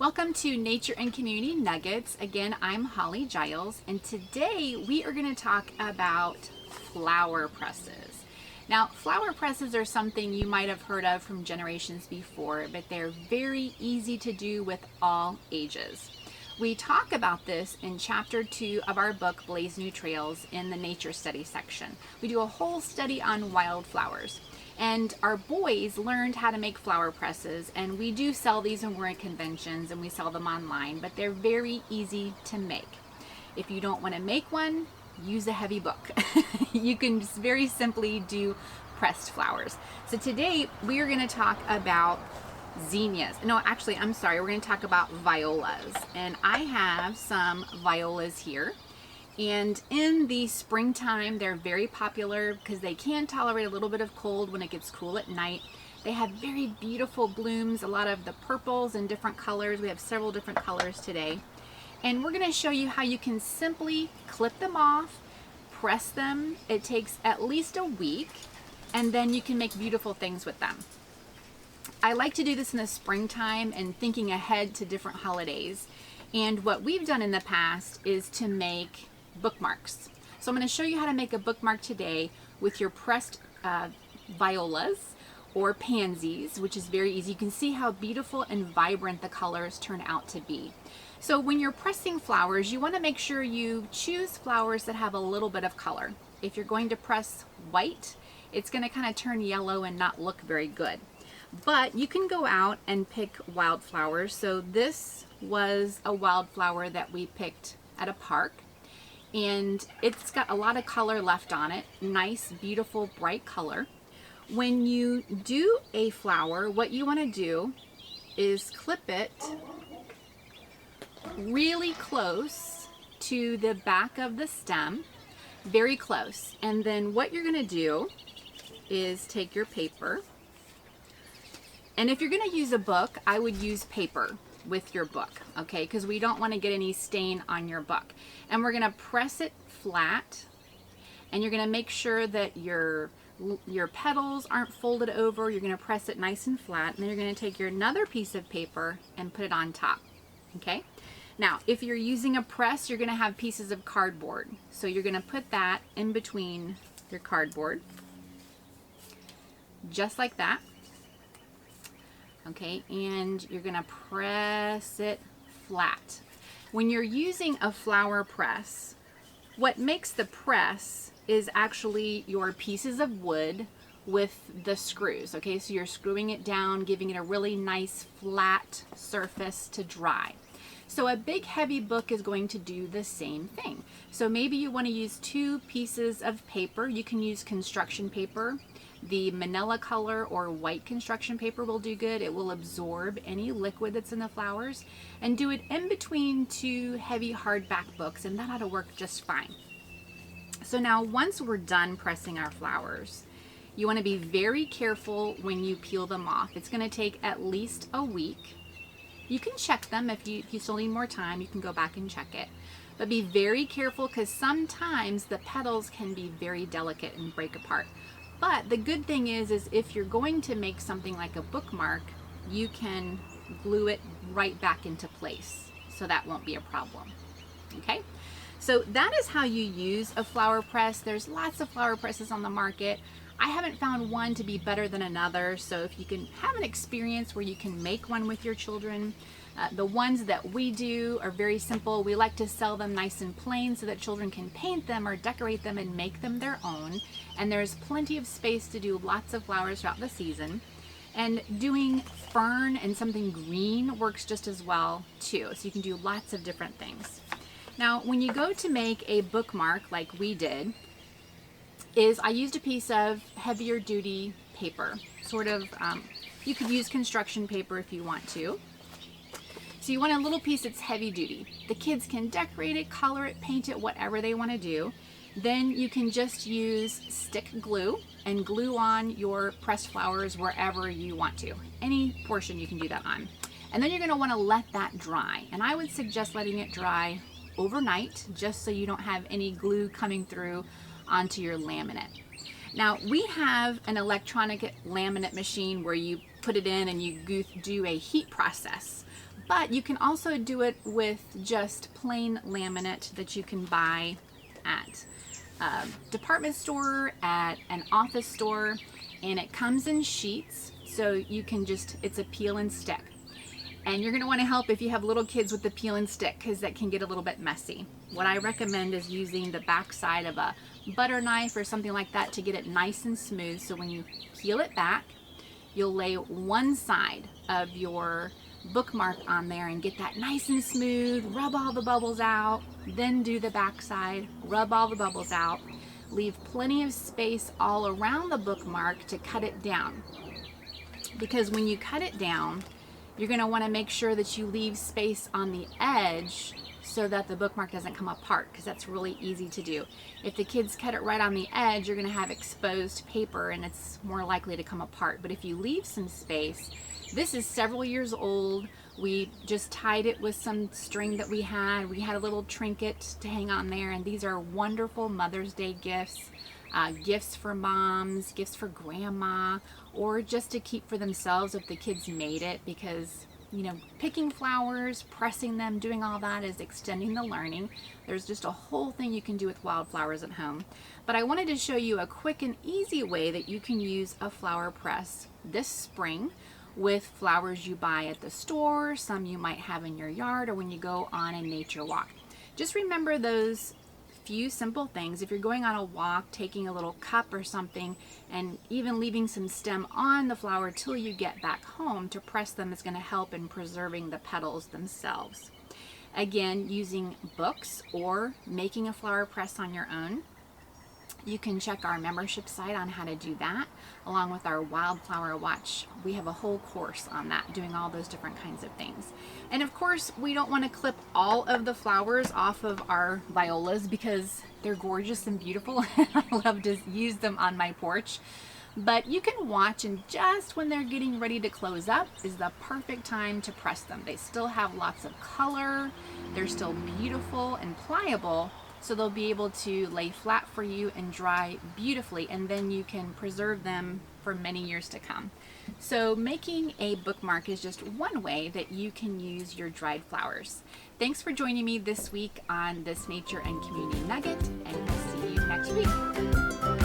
Welcome to Nature and Community Nuggets. Again, I'm Holly Giles, and today we are going to talk about flower presses. Now, flower presses are something you might have heard of from generations before, but they're very easy to do with all ages. We talk about this in chapter 2 of our book, Blaze New Trails, in the nature study section. We do a whole study on wildflowers. And our boys learned how to make flower presses, and we do sell these when we're at conventions and we sell them online, but they're very easy to make. If you don't want to make one, use a heavy book. You can just very simply do pressed flowers. So today we are going to talk about zinnias. No, actually, I'm sorry, we're going to talk about violas. And I have some violas here. And in the springtime, they're very popular because they can tolerate a little bit of cold when it gets cool at night. They have very beautiful blooms, a lot of the purples and different colors. We have several different colors today. And we're going to show you how you can simply clip them off, press them. It takes at least a week, and then you can make beautiful things with them. I like to do this in the springtime and thinking ahead to different holidays. And what we've done in the past is to make bookmarks. So I'm going to show you how to make a bookmark today with your pressed violas or pansies, which is very easy. You can see how beautiful and vibrant the colors turn out to be. So when you're pressing flowers, you want to make sure you choose flowers that have a little bit of color. If you're going to press white, it's going to kind of turn yellow and not look very good. But you can go out and pick wildflowers. So this was a wildflower that we picked at a park, and it's got a lot of color left on it. Nice, beautiful, bright color. When you do a flower, what you want to do is clip it really close to the back of the stem, very close. And then what you're going to do is take your paper, and if you're going to use a book, I would use paper with your book, okay, because we don't want to get any stain on your book. And we're going to press it flat, and you're going to make sure that your petals aren't folded over. You're going to press it nice and flat, and then you're going to take your another piece of paper and put it on top, okay? Now, if you're using a press, you're going to have pieces of cardboard. So you're going to put that in between your cardboard, just like that. Okay, and you're going to press it flat. When you're using a flower press, what makes the press is actually your pieces of wood with the screws. Okay, so you're screwing it down, giving it a really nice flat surface to dry. So a big heavy book is going to do the same thing. So maybe you want to use 2 pieces of paper. You can use construction paper. The manila color or white construction paper will do good. It will absorb any liquid that's in the flowers, and do it in between 2 heavy hardback books, and that ought to work just fine. So now once we're done pressing our flowers, you want to be very careful when you peel them off. It's going to take at least a week. You can check them if you still need more time. You can go back and check it. But be very careful, because sometimes the petals can be very delicate and break apart. But the good thing is if you're going to make something like a bookmark, you can glue it right back into place. So that won't be a problem. Okay? So that is how you use a flower press. There's lots of flower presses on the market. I haven't found one to be better than another. So if you can have an experience where you can make one with your children, the ones that we do are very simple. We like to sell them nice and plain so that children can paint them or decorate them and make them their own. And there's plenty of space to do lots of flowers throughout the season. And doing fern and something green works just as well too. So you can do lots of different things. Now, when you go to make a bookmark like we did, I used a piece of heavier duty paper. Sort of, you could use construction paper if you want to. So you want a little piece that's heavy duty. The kids can decorate it, color it, paint it, whatever they want to do. Then you can just use stick glue and glue on your pressed flowers wherever you want to. Any portion you can do that on. And then you're going to want to let that dry. And I would suggest letting it dry overnight, just so you don't have any glue coming through onto your laminate. Now, we have an electronic laminate machine where you put it in and you do a heat process. But you can also do it with just plain laminate that you can buy at a department store, at an office store, and it comes in sheets, so you can just, it's a peel and stick. And you're gonna wanna help if you have little kids with the peel and stick, because that can get a little bit messy. What I recommend is using the back side of a butter knife or something like that to get it nice and smooth, so when you peel it back, you'll lay one side of your bookmark on there and get that nice and smooth, rub all the bubbles out, then do the back side, rub all the bubbles out, leave plenty of space all around the bookmark to cut it down. Because when you cut it down, you're going to want to make sure that you leave space on the edge so that the bookmark doesn't come apart, because that's really easy to do. If the kids cut it right on the edge, you're going to have exposed paper and it's more likely to come apart. But if you leave some space, this is several years old. We just tied it with some string that we had. We had a little trinket to hang on there, and these are wonderful Mother's Day gifts. Gifts for moms, gifts for grandma, or just to keep for themselves if the kids made it, because you know, picking flowers, pressing them, doing all that is extending the learning. There's just a whole thing you can do with wildflowers at home. But I wanted to show you a quick and easy way that you can use a flower press this spring with flowers you buy at the store, some you might have in your yard, or when you go on a nature walk. Just remember those few simple things. If you're going on a walk, taking a little cup or something, and even leaving some stem on the flower till you get back home to press them is going to help in preserving the petals themselves. Again, using books or making a flower press on your own. You can check our membership site on how to do that, along with our Wildflower Watch. We have a whole course on that, doing all those different kinds of things. And of course, we don't want to clip all of the flowers off of our violas because they're gorgeous and beautiful. I love to use them on my porch. But you can watch, and just when they're getting ready to close up is the perfect time to press them. They still have lots of color, they're still beautiful and pliable, so they'll be able to lay flat for you and dry beautifully, and then you can preserve them for many years to come. So making a bookmark is just one way that you can use your dried flowers. Thanks for joining me this week on this Nature and Community Nugget, and we'll see you next week.